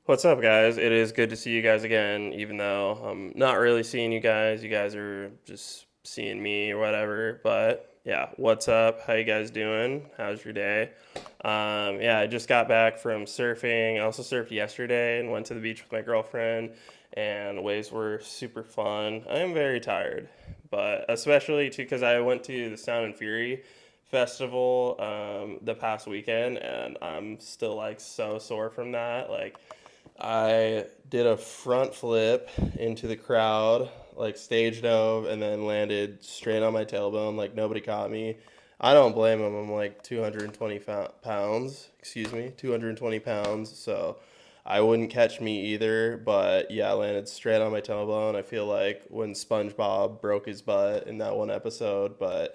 What's up, guys? It is good to see you guys again, even though I'm not really seeing you guys. You guys are just seeing me or whatever. But yeah, what's up? How you guys doing? How's your day? Yeah, I just got back from surfing. I also surfed yesterday and went to the beach with my girlfriend, and the waves were super fun. I am very tired, but especially too because I went to the Sound and Fury festival the past weekend, and I'm still like so sore from that. Like, I did a front flip into the crowd, like stage dove, and then landed straight on my tailbone. Like nobody caught me. I don't blame him. I'm like 220 pounds. Excuse me, 220 pounds. So I wouldn't catch me either. But yeah, I landed straight on my tailbone. I feel like when SpongeBob broke his butt in that one episode. But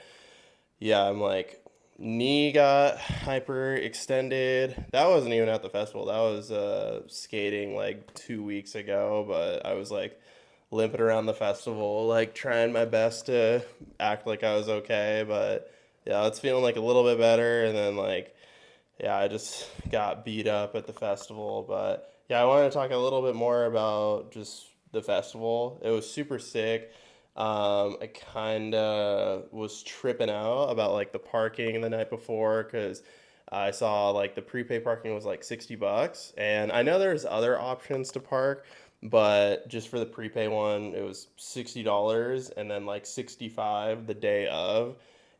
yeah, I'm like, knee got hyper extended. That wasn't even at the festival. That was skating like 2 weeks ago. But I was like limping around the festival, like trying my best to act like I was okay. But yeah, it's feeling like a little bit better. And then like, yeah, I just got beat up at the festival. But yeah, I wanted to talk a little bit more about just the festival. It was super sick. I kind of was tripping out about like the parking the night before because I saw like the prepay parking was like $60, and I know there's other options to park, but just for the prepay one, it was $60 and then like 65 the day of,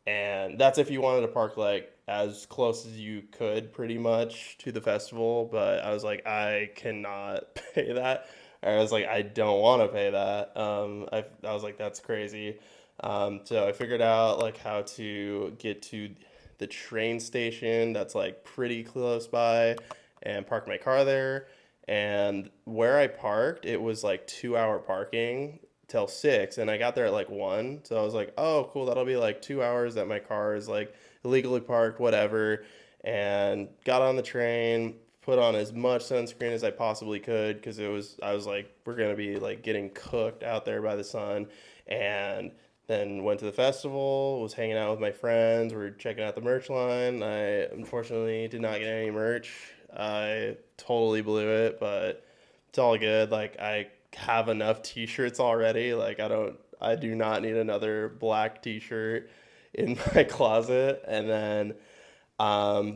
and that's if you wanted to park like as close as you could pretty much to the festival. But I was like, I cannot pay that. I was like, I don't want to pay that. I was like, that's crazy. So I figured out like how to get to the train station that's like pretty close by and park my car there. And where I parked, it was like 2 hour parking till six, and I got there at like one. So I was like, oh, cool, that'll be like 2 hours that my car is like illegally parked, whatever. And got on the train, put on as much sunscreen as I possibly could because I was like, we're gonna be like getting cooked out there by the sun. And then went to the festival, was hanging out with my friends, we were checking out the merch line. I unfortunately did not get any merch. I totally blew it, but it's all good. Like I have enough t-shirts already. Like I do not need another black t-shirt in my closet. And then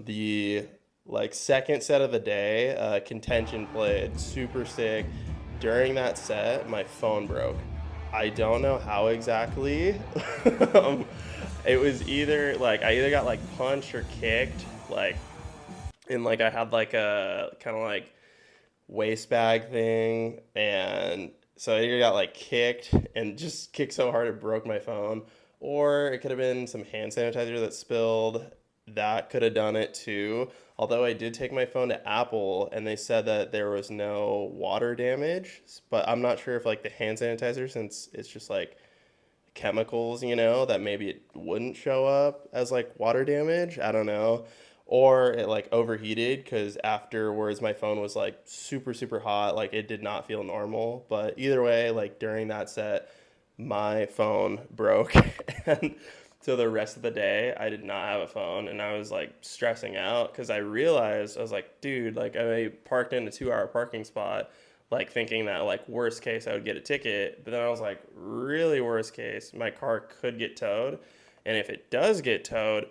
the like second set of the day, contention played super sick. During that set, my phone broke. I don't know how exactly. um, it was either like I either got like punched or kicked, like, and like I had like a kind of like waist bag thing, and so I either got like kicked and just kicked so hard it broke my phone, or it could have been some hand sanitizer that spilled. That could have done it too. Although I did take my phone to Apple and they said that there was no water damage, but I'm not sure if like the hand sanitizer, since it's just like chemicals, that maybe it wouldn't show up as like water damage. I don't know. Or it like overheated because afterwards my phone was like super, super hot. Like it did not feel normal. But either way, like during that set, my phone broke. And so the rest of the day, I did not have a phone. And I was like stressing out because I realized, I was like, dude, like I parked in a 2 hour parking spot, like thinking that like worst case I would get a ticket. But then I was like, really worst case, my car could get towed. And if it does get towed,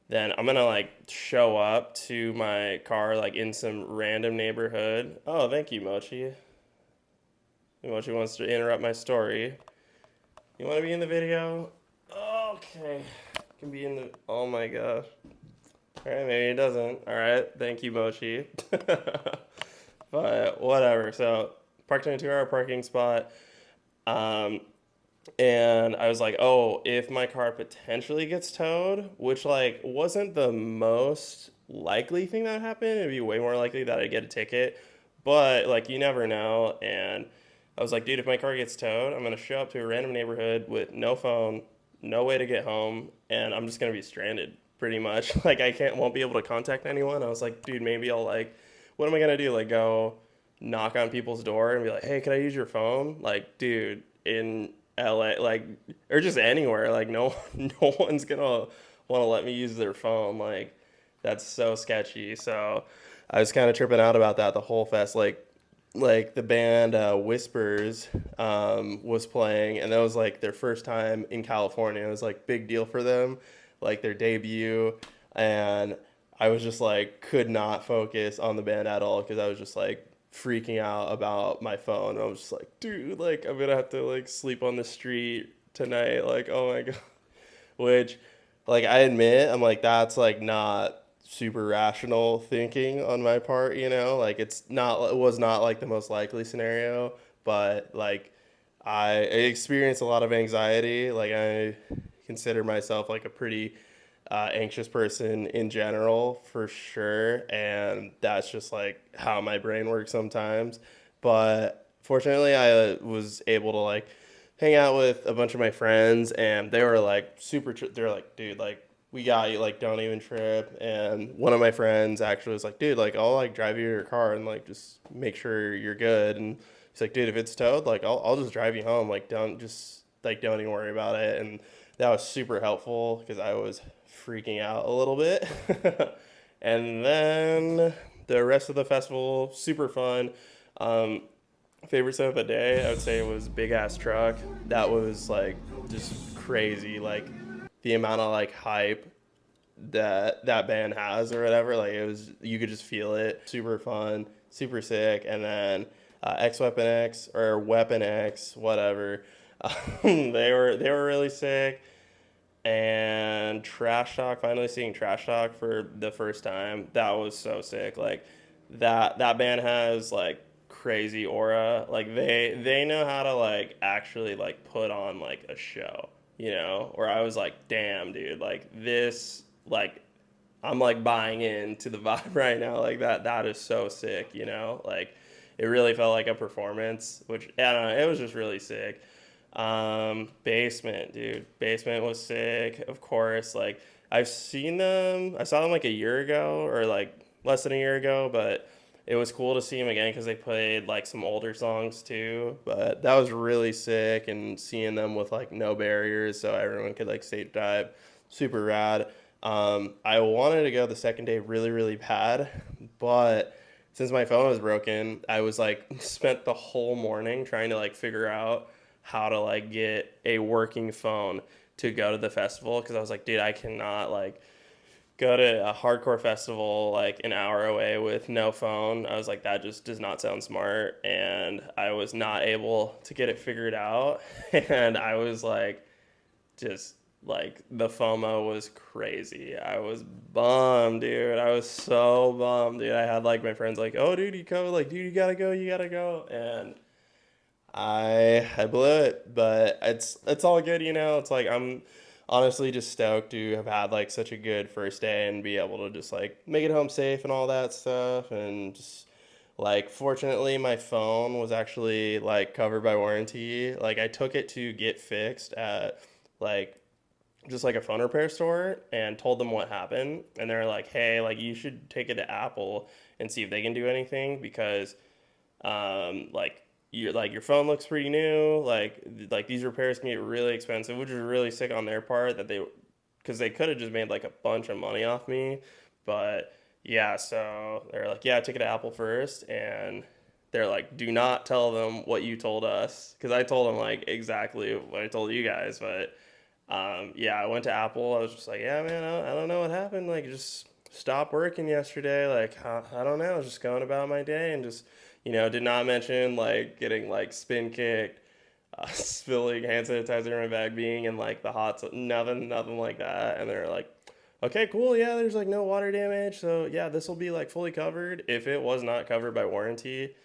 then I'm gonna like show up to my car like in some random neighborhood. Oh, thank you, Mochi. Mochi wants to interrupt my story. You want to be in the video? Okay, can be in the. Oh my gosh. All right, maybe it doesn't. All right, thank you, Mochi. But whatever. So parked in a 2 hour parking spot. Um, and I was like, oh, if my car potentially gets towed, which like wasn't the most likely thing that would happen, it'd be way more likely that I'd get a ticket. But like you never know. And I was like, dude, if my car gets towed, I'm gonna show up to a random neighborhood with no phone, no way to get home, and I'm just gonna be stranded pretty much. Like I can't won't be able to contact anyone. I was like, dude, maybe I'll like what am I gonna do? Like go knock on people's door and be like, hey, can I use your phone? Like, dude, in LA, like, or just anywhere, like, no, no one's gonna want to let me use their phone. Like, that's so sketchy. So I was kind of tripping out about that the whole fest. Like, like the band Whispers was playing, and that was like their first time in California. It was like big deal for them, like their debut, and I was just like could not focus on the band at all because I was just like freaking out about my phone. I was just like, dude, like I'm gonna have to like sleep on the street tonight. Like, oh my god, which like I admit I'm like that's like not super rational thinking on my part, like it was not like the most likely scenario, but like I experienced a lot of anxiety. Like I consider myself like a pretty anxious person in general for sure, and that's just like how my brain works sometimes. But fortunately I was able to like hang out with a bunch of my friends, and they were like they're like, dude, like we got you, like don't even trip. And one of my friends actually was like, dude, like I'll like drive you to your car and like just make sure you're good. And he's like, dude, if it's towed, like I'll just drive you home, like don't even worry about it. And that was super helpful because I was freaking out a little bit. And then the rest of the festival, super fun. um, Favorite set of the day, I would say it was Big Ass Truck. That was like just crazy. Like the amount of like hype that band has or whatever. Like it was, you could just feel it. Super fun, super sick. And then X Weapon X or Weapon X, whatever. They were really sick. And Trash Talk, finally seeing Trash Talk for the first time, that was so sick. Like that band has like crazy aura. Like they know how to like actually like put on like a show, where I was like, damn, dude, like this, like I'm like buying into the vibe right now. Like that is so sick, like it really felt like a performance, which I don't know, it was just really sick. Basement, dude. Basement was sick, of course. Like I saw them like a year ago or like less than a year ago, but it was cool to see them again because they played like some older songs too. But that was really sick, and seeing them with like no barriers so everyone could like stage dive, super rad. I wanted to go the second day really, really bad, but since my phone was broken, I was like spent the whole morning trying to like figure out how to like get a working phone to go to the festival because I was like, dude, I cannot like go to a hardcore festival like an hour away with no phone. I was like, that just does not sound smart, and I was not able to get it figured out. And I was like, just like the FOMO was crazy. I was bummed, dude. I was so bummed, dude. I had like my friends like, oh, dude, you go, like, dude, you gotta go, and I blew it, but it's all good, It's like I'm honestly just stoked to have had like such a good first day and be able to just like make it home safe and all that stuff, and just like fortunately my phone was actually like covered by warranty. Like I took it to get fixed at like just like a phone repair store and told them what happened, and they're like, hey, like you should take it to Apple and see if they can do anything because like your phone looks pretty new. Like these repairs can get really expensive, which is really sick on their part that because they could have just made like a bunch of money off me. But yeah, so they're like, yeah, take it to Apple first, and they're like, do not tell them what you told us, because I told them like exactly what I told you guys. But yeah, I went to Apple. I was just like, yeah, man, I don't know what happened. Like, just stopped working yesterday. Like, I don't know. I was just going about my day and just, did not mention like getting like spin kicked, spilling hand sanitizer in my bag, being in like the hot, nothing like that. And they're like, okay, cool. Yeah, there's like no water damage. So yeah, this will be like fully covered. If it was not covered by warranty,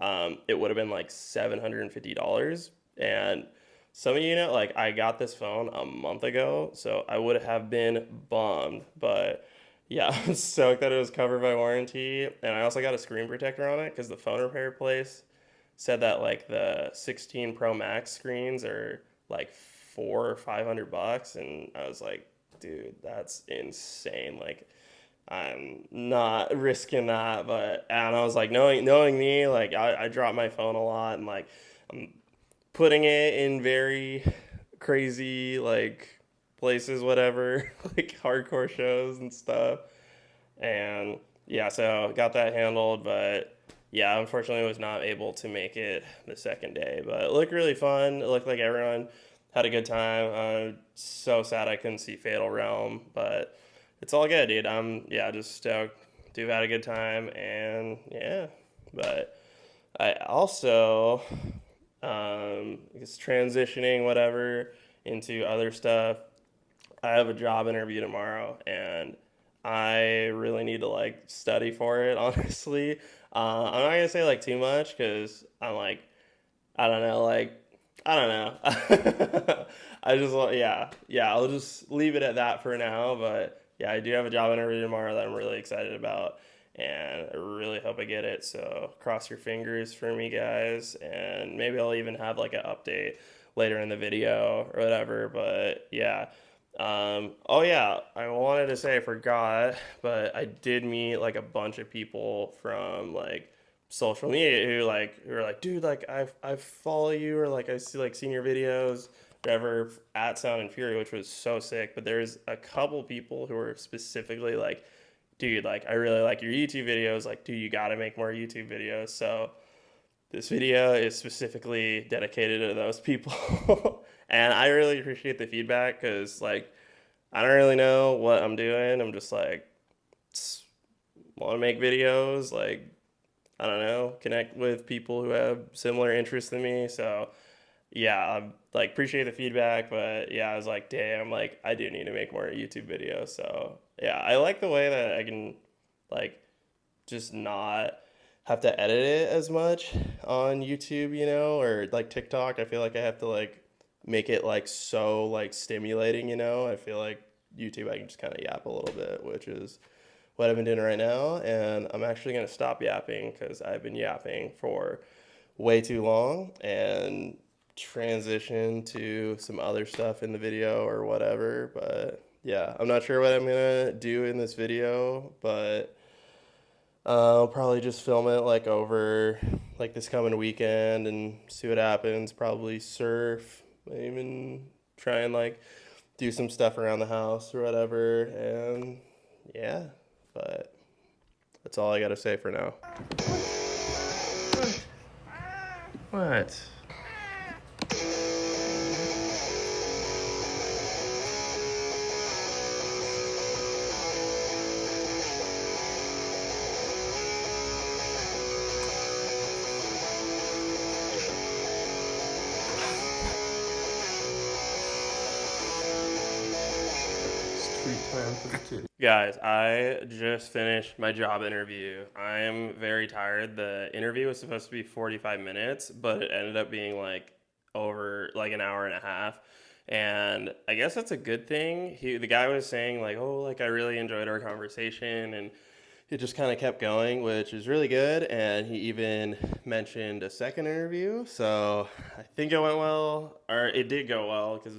it would have been like $750. And some of like I got this phone a month ago, so I would have been bummed. But yeah, I'm stoked that it was covered by warranty. And I also got a screen protector on it because the phone repair place said that like the 16 Pro Max screens are like $400 or $500. And I was like, dude, that's insane. Like, I'm not risking that. And I was like, knowing me, like I drop my phone a lot, and like I'm putting it in very crazy like places, whatever, like hardcore shows and stuff. And yeah, so got that handled. But yeah, unfortunately, I was not able to make it the second day, but it looked really fun. It looked like everyone had a good time. I'm so sad I couldn't see Fatal Realm, but it's all good, dude. I'm yeah, just stoked to have had a good time, and yeah, but I also is transitioning whatever into other stuff. I have a job interview tomorrow, and I really need to like study for it. Honestly, I'm not gonna say like too much because I'm like I don't know, like I don't know. I just want yeah. I'll just leave it at that for now. But yeah, I do have a job interview tomorrow that I'm really excited about, and I really hope I get it. So cross your fingers for me, guys, and maybe I'll even have like an update later in the video or whatever. But yeah. Oh yeah, I wanted to say I forgot, but I did meet like a bunch of people from like social media who are like, dude, like I follow you or like I see like seen your videos, whatever at Sound and Fury, which was so sick. But there's a couple people who are specifically like, dude, like I really like your YouTube videos. Like, dude, you got to make more YouTube videos. So this video is specifically dedicated to those people. And I really appreciate the feedback because, like, I don't really know what I'm doing. I'm just like, want to make videos. Like, I don't know, connect with people who have similar interests than me. So, yeah, I like appreciate the feedback. But yeah, I was like, damn, like, I do need to make more YouTube videos. So, yeah, I like the way that I can, like, just not have to edit it as much on YouTube, or like TikTok. I feel like I have to like make it like so like stimulating. I feel like YouTube I can just kind of yap a little bit, which is what I've been doing right now. And I'm actually going to stop yapping because I've been yapping for way too long and transition to some other stuff in the video or whatever. But yeah, I'm not sure what I'm going to do in this video, but I'll probably just film it like over like this coming weekend and see what happens. Probably surf, even try and like do some stuff around the house or whatever. And yeah, but that's all I got to say for now. What? Guys, I just finished my job interview. I am very tired. The interview was supposed to be 45 minutes, but it ended up being like over like an hour and a half. And I guess that's a good thing. The guy was saying like, "Oh, like I really enjoyed our conversation," and it just kind of kept going, which is really good. And he even mentioned a second interview. So I think it went well, or it did go well because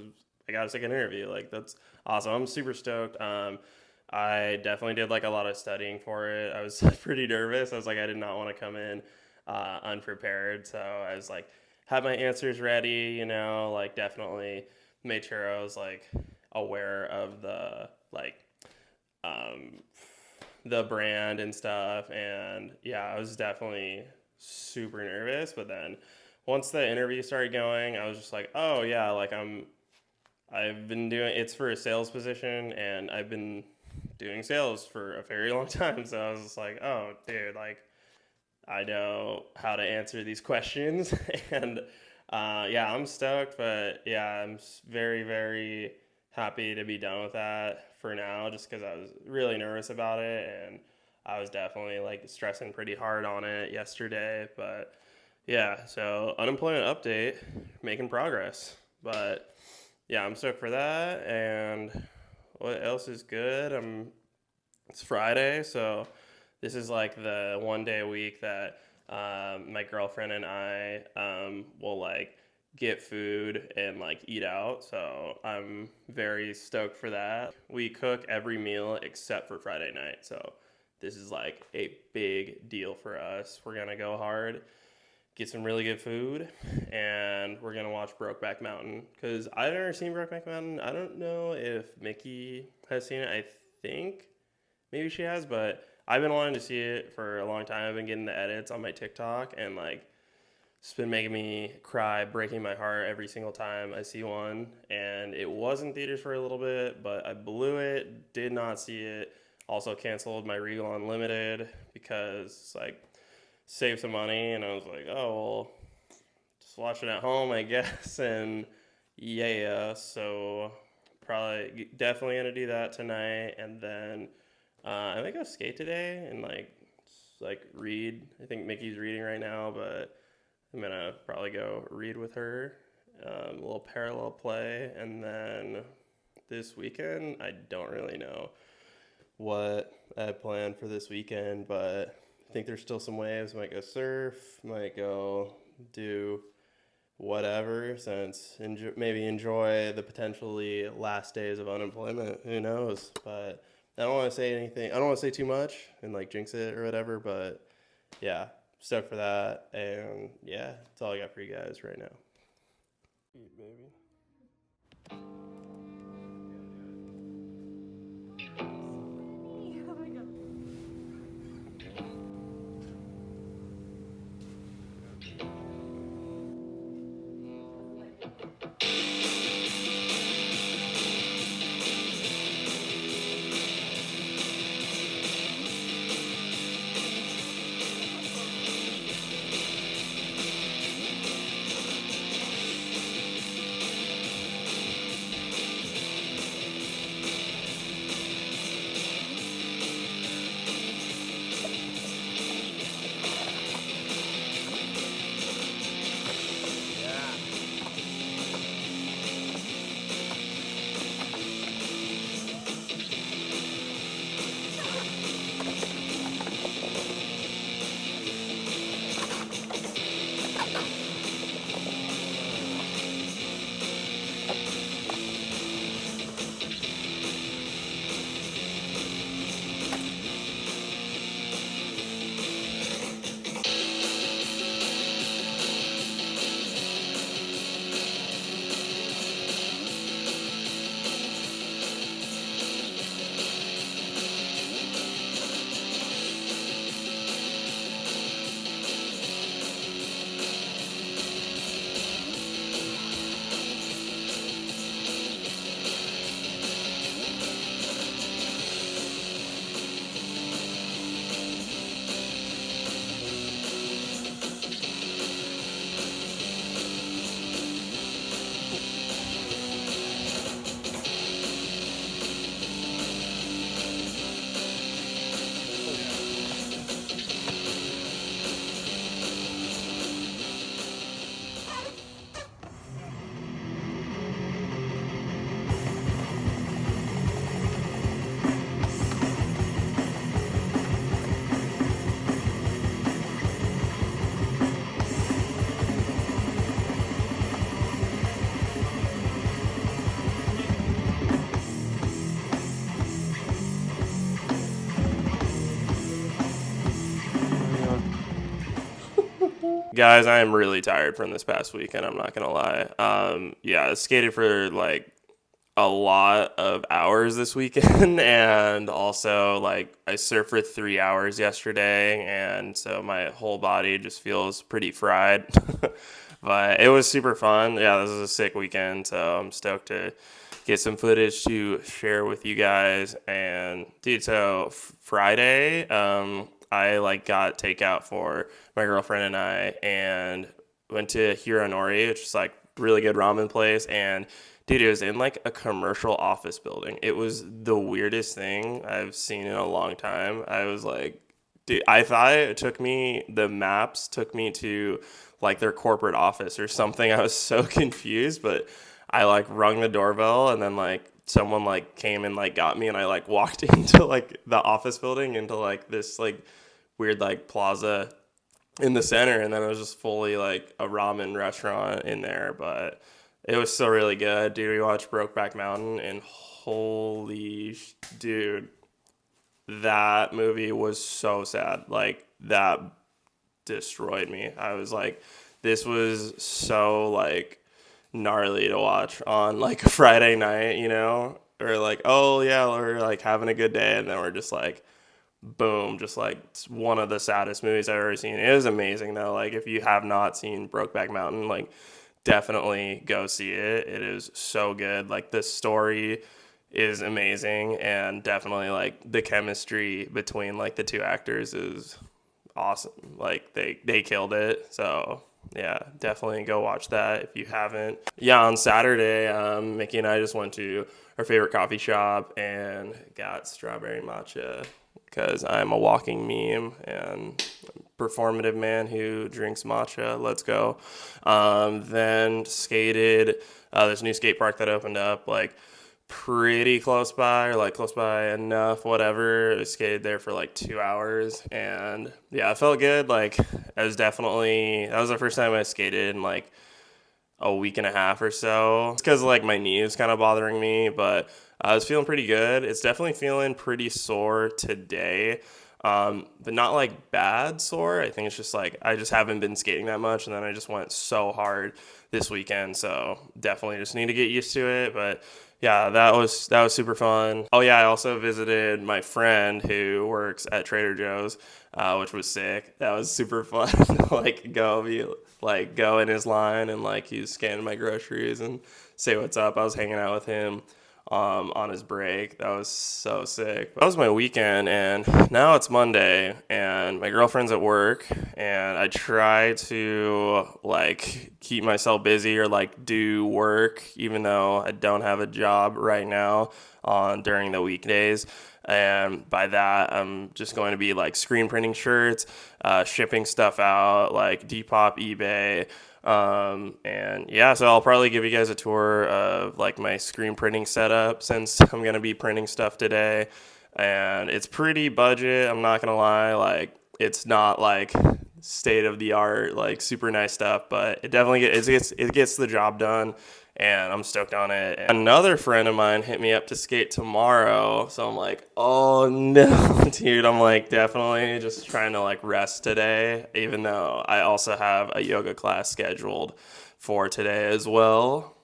I got a second interview. Like, that's awesome. I'm super stoked. I definitely did like a lot of studying for it. I was pretty nervous. I was like, I did not want to come in unprepared. So I was like, had my answers ready, like definitely made sure I was like aware of um, the brand and stuff. And yeah, I was definitely super nervous. But then once the interview started going, I was just like, oh yeah, like I've been doing it's for a sales position, and I've been doing sales for a very long time. So I was just like, oh dude, like I know how to answer these questions. And yeah, I'm stoked. But yeah, I'm very, very happy to be done with that for now, just because I was really nervous about it, and I was definitely like stressing pretty hard on it yesterday. But yeah, so unemployment update, making progress. But yeah, I'm stoked for that. And what else is good? It's Friday, so this is like the one day a week that my girlfriend and I will like get food and like eat out. So I'm very stoked for that. We cook every meal except for Friday night. So this is like a big deal for us. We're gonna go hard, get some really good food, and we're gonna watch Brokeback Mountain because I've never seen Brokeback Mountain. I don't know if Mickey has seen it. I think maybe she has, but I've been wanting to see it for a long time. I've been getting the edits on my TikTok, and like it's been making me cry, breaking my heart every single time I see one. And it was in theaters for a little bit, but I blew it, did not see it. Also canceled my Regal Unlimited because it's like save some money, and I was like, oh well, just watch it at home, I guess. And yeah, so probably definitely gonna do that tonight, and then I think I'll skate today and like read. I think Mickey's reading right now, but I'm gonna probably go read with her, a little parallel play, and then this weekend I don't really know what I have planned for this weekend, but I think there's still some waves. Might go surf, might go do whatever, since maybe enjoy the potentially last days of unemployment. Who knows? But I don't want to say anything. I don't want to say too much and like jinx it or whatever. But yeah, stoked for that. And yeah, that's all I got for you guys right now. Eat, baby. Guys, I am really tired from this past weekend. I'm not gonna lie. Yeah, I skated for like a lot of hours this weekend, and also like I surfed for 3 hours yesterday, and so my whole body just feels pretty fried. But it was super fun. Yeah, this is a sick weekend, so I'm stoked to get some footage to share with you guys. And dude, so Friday, I like got takeout for my girlfriend and I, and went to Hironori, which is like really good ramen place. And dude, it was in like a commercial office building. It was the weirdest thing I've seen in a long time. I was like, dude, I thought the maps took me to like their corporate office or something. I was so confused, but I like rung the doorbell, and then like someone like came and like got me, and I like walked into like the office building into like this like weird like plaza in the center, and then it was just fully like a ramen restaurant in there. But it was still really good, dude. We watched Brokeback Mountain, and dude, that movie was so sad. Like that destroyed me. I was like, this was so like gnarly to watch on like a Friday night, or like, oh yeah, we're like having a good day, and then we're just like boom, just like one of the saddest movies I've ever seen. It is amazing though. Like if you have not seen Brokeback Mountain, like definitely go see it. It is so good. Like the story is amazing, and definitely like the chemistry between like the two actors is awesome. Like they killed it. So yeah, definitely go watch that if you haven't. Yeah, on Saturday, Mickey and I just went to our favorite coffee shop and got strawberry matcha because I'm a walking meme and performative man who drinks matcha. Let's go. Then skated. There's a new skate park that opened up like pretty close by, or like close by enough, whatever. I skated there for like 2 hours, and yeah, it felt good. Like that was the first time I skated in like a week and a half or so. It's because like my knee is kind of bothering me, but I was feeling pretty good. It's definitely feeling pretty sore today, but not like bad sore. I think it's just like I just haven't been skating that much, and then I just went so hard this weekend, so definitely just need to get used to it. But yeah, that was super fun. Oh yeah, I also visited my friend who works at Trader Joe's, which was sick. That was super fun. Like go in his line and like he's scanning my groceries and say what's up. I was hanging out with him on his break. That was so sick. That was my weekend, and now it's Monday, and my girlfriend's at work, and I try to like keep myself busy or like do work, even though I don't have a job right now during the weekdays. And by that, I'm just going to be like screen printing shirts, shipping stuff out, like Depop, eBay. And yeah, so I'll probably give you guys a tour of like my screen printing setup since I'm going to be printing stuff today. And it's pretty budget, I'm not going to lie. Like it's not like state of the art, like super nice stuff, but it definitely gets the job done. And I'm stoked on it. And another friend of mine hit me up to skate tomorrow. So I'm like, oh no, dude. I'm like definitely just trying to like rest today, even though I also have a yoga class scheduled for today as well.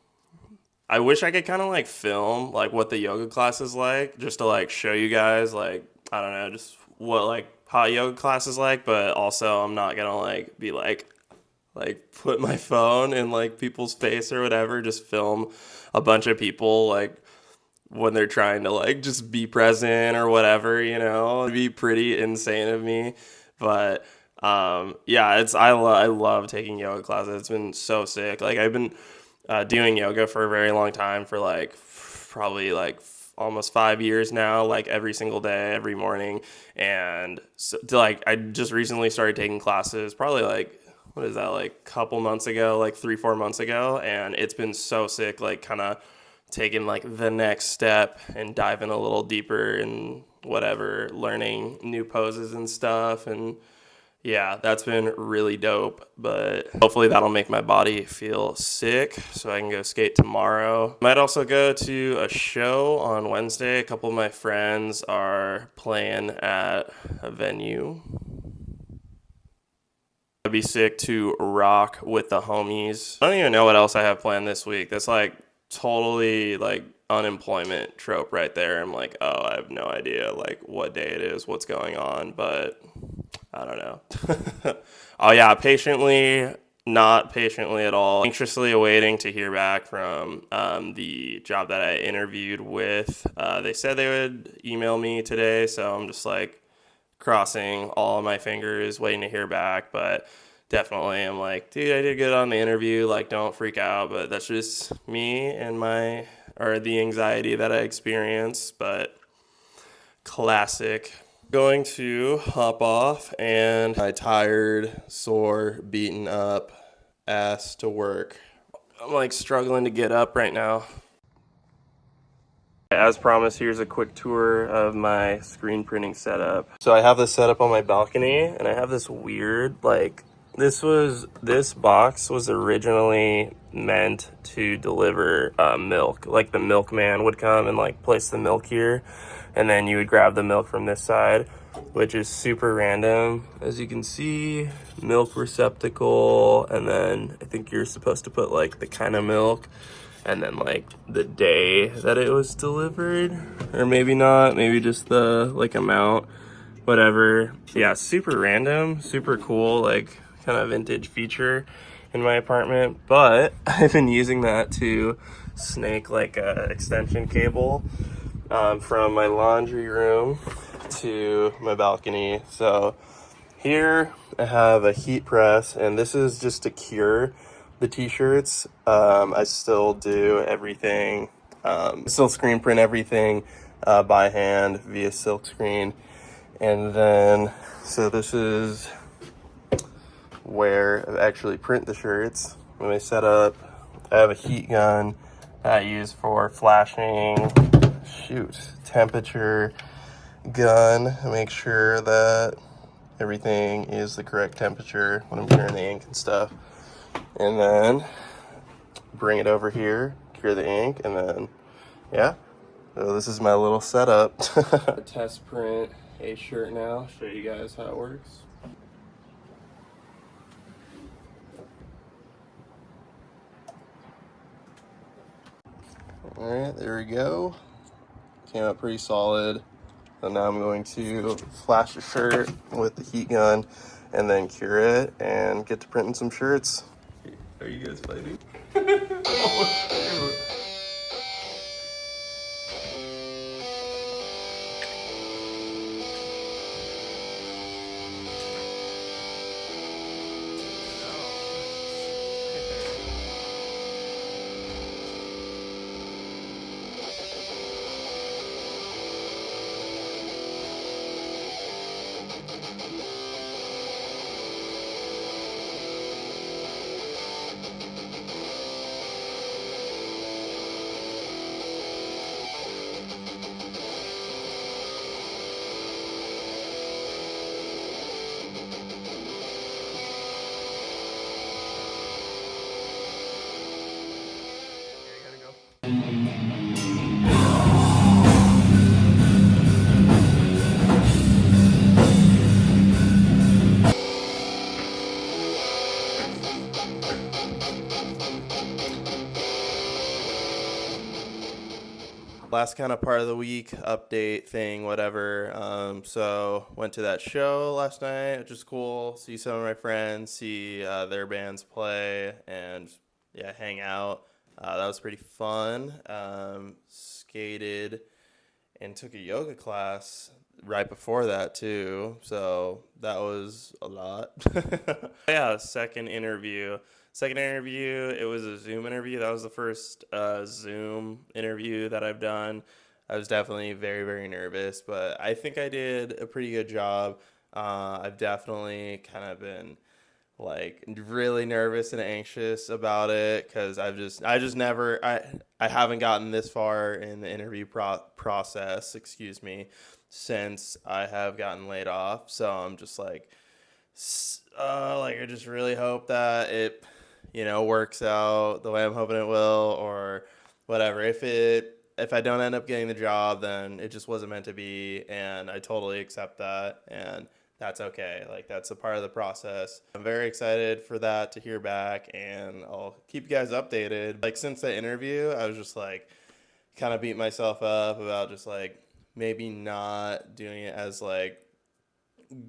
I wish I could kind of like film like what the yoga class is like, just to like show you guys like, I don't know, just what like hot yoga class is like. But also I'm not gonna like be like put my phone in like people's face or whatever, just film a bunch of people like when they're trying to like just be present or whatever, it'd be pretty insane of me. But yeah, I love taking yoga classes. It's been so sick. Like I've been doing yoga for a very long time, for like probably like almost 5 years now, like every single day, every morning. And so like I just recently started taking classes, probably like, what is that, like a couple months ago, like 3-4 months ago, and it's been so sick, like kind of taking like the next step and diving a little deeper and whatever, learning new poses and stuff. And yeah, that's been really dope, but hopefully that'll make my body feel sick so I can go skate tomorrow. Might also go to a show on Wednesday. A couple of my friends are playing at a venue. I'd be sick to rock with the homies. I don't even know what else I have planned this week. That's like totally like unemployment trope right there. I'm like, oh, I have no idea like what day it is, what's going on, but I don't know. Oh yeah, not patiently at all. Anxiously awaiting to hear back from the job that I interviewed with. They said they would email me today, so I'm just like crossing all of my fingers, waiting to hear back. But definitely I'm like, dude, I did good on the interview, like don't freak out. But that's just me and the anxiety that I experience. But classic. Going to hop off, and my tired, sore, beaten up ass to work. I'm like struggling to get up right now. As promised, here's a quick tour of my screen printing setup. So I have this set up on my balcony, and I have this weird, like, this box was originally meant to deliver milk. Like the milkman would come and like place the milk here, and then you would grab the milk from this side, which is super random. As you can see, milk receptacle, and then I think you're supposed to put like the kind of milk, and then like the day that it was delivered, or maybe not, maybe just the like amount. whatever. Yeah, super random, super cool, like kind of vintage feature in my apartment. But I've been using that to snake like a extension cable from my laundry room to my balcony. So here I have a heat press, and this is just to cure the t-shirts. I still do everything, still screen print everything by hand via silk screen. And then, so this is where I actually print the shirts. When I set up, I have a heat gun that I use for flashing, temperature gun. Make sure that everything is the correct temperature when I'm curing the ink and stuff. And then bring it over here, cure the ink, and then, yeah. So this is my little setup. Test print a shirt now, show you guys how it works. All right, there we go. Came out pretty solid. So now I'm going to flash the shirt with the heat gun and then cure it and get to printing some shirts. Are you guys fighting? Oh, shoot. Last kind of part of the week update thing, whatever. So went to that show last night, which is cool. See some of my friends, see their bands play, and yeah, hang out. That was pretty fun. Skated and took a yoga class right before that too, so that was a lot. Yeah, second interview, it was a Zoom interview. That was the first Zoom interview that I've done. I was definitely very, very nervous, but I think I did a pretty good job. I've definitely kind of been like really nervous and anxious about it because I haven't gotten this far in the interview process, since I have gotten laid off. So I'm just like I just really hope that it works out the way I'm hoping it will, or whatever. If I don't end up getting the job, then it just wasn't meant to be, and I totally accept that, and that's okay. Like, that's a part of the process. I'm very excited for that, to hear back, and I'll keep you guys updated. Like, since the interview, I was just like kind of beat myself up about just like maybe not doing it as like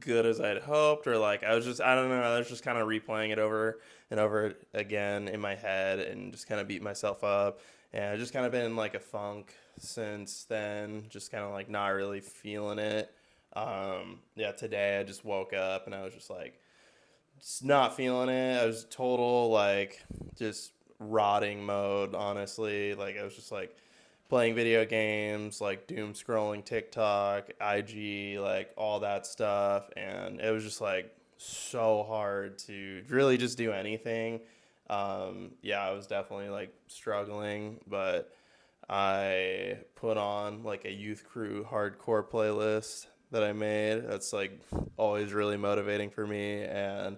good as I'd hoped, or like I don't know, I was just kind of replaying it over and over again in my head and just kind of beat myself up. And I've just kind of been in like a funk since then, just kind of like not really feeling it. Yeah, today I just woke up and I was just like just not feeling it. I was total like just rotting mode, honestly. Like I was just like playing video games, like doom scrolling TikTok, IG, like all that stuff, and it was just like so hard to really just do anything. Yeah, I was definitely like struggling, but I put on like a youth crew hardcore playlist that I made. That's like always really motivating for me, and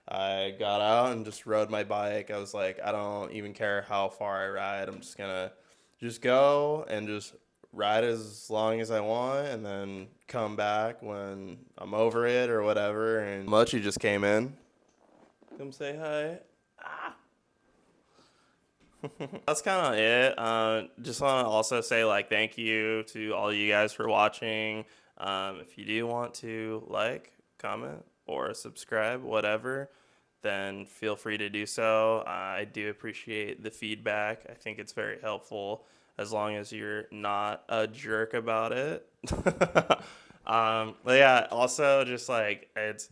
I got out and just rode my bike. I was like, I don't even care how far I ride. I'm just gonna just go and just ride as long as I want, and then come back when I'm over it or whatever. And Mochi just came in. Come say hi. That's kind of it. Just want to also say like thank you to all you guys for watching. If you do want to like, comment, or subscribe, whatever, then feel free to do so. I do appreciate the feedback. I think it's very helpful as long as you're not a jerk about it. But yeah, also just like it's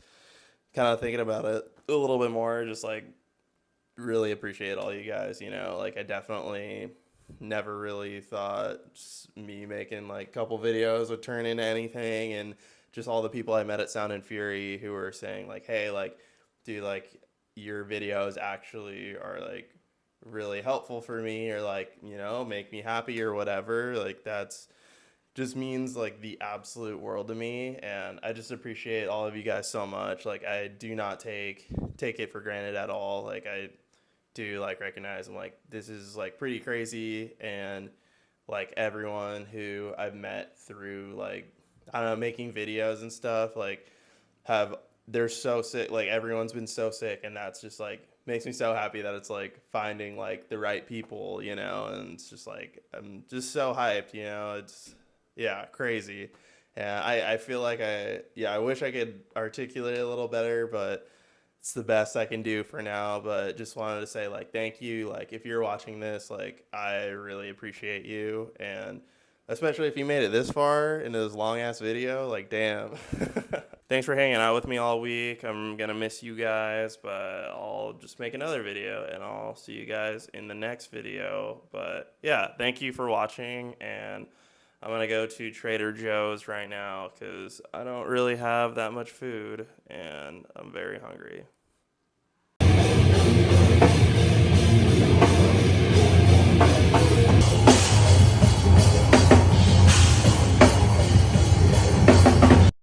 kind of thinking about it a little bit more, just like really appreciate all you guys, like I definitely never really thought me making like a couple videos would turn into anything, and just all the people I met at Sound and Fury who were saying like, hey, like, dude, like your videos actually are like really helpful for me, or like, make me happy or whatever. Like that's just means like the absolute world to me, and I just appreciate all of you guys so much. Like I do not take it for granted at all. Like I do like recognize I'm like, this is like pretty crazy, and like everyone who I've met through like, I don't know, making videos and stuff, like they're so sick, like everyone's been so sick, and that's just like makes me so happy that it's like finding like the right people, and it's just like I'm just so hyped, it's crazy. And I feel like I wish I could articulate it a little better, but it's the best I can do for now. But just wanted to say like thank you. Like if you're watching this, like I really appreciate you, and especially if you made it this far into this long ass video, like damn. Thanks for hanging out with me all week. I'm gonna miss you guys, but I'll just make another video and I'll see you guys in the next video. But yeah, thank you for watching, and I'm gonna go to Trader Joe's right now because I don't really have that much food and I'm very hungry.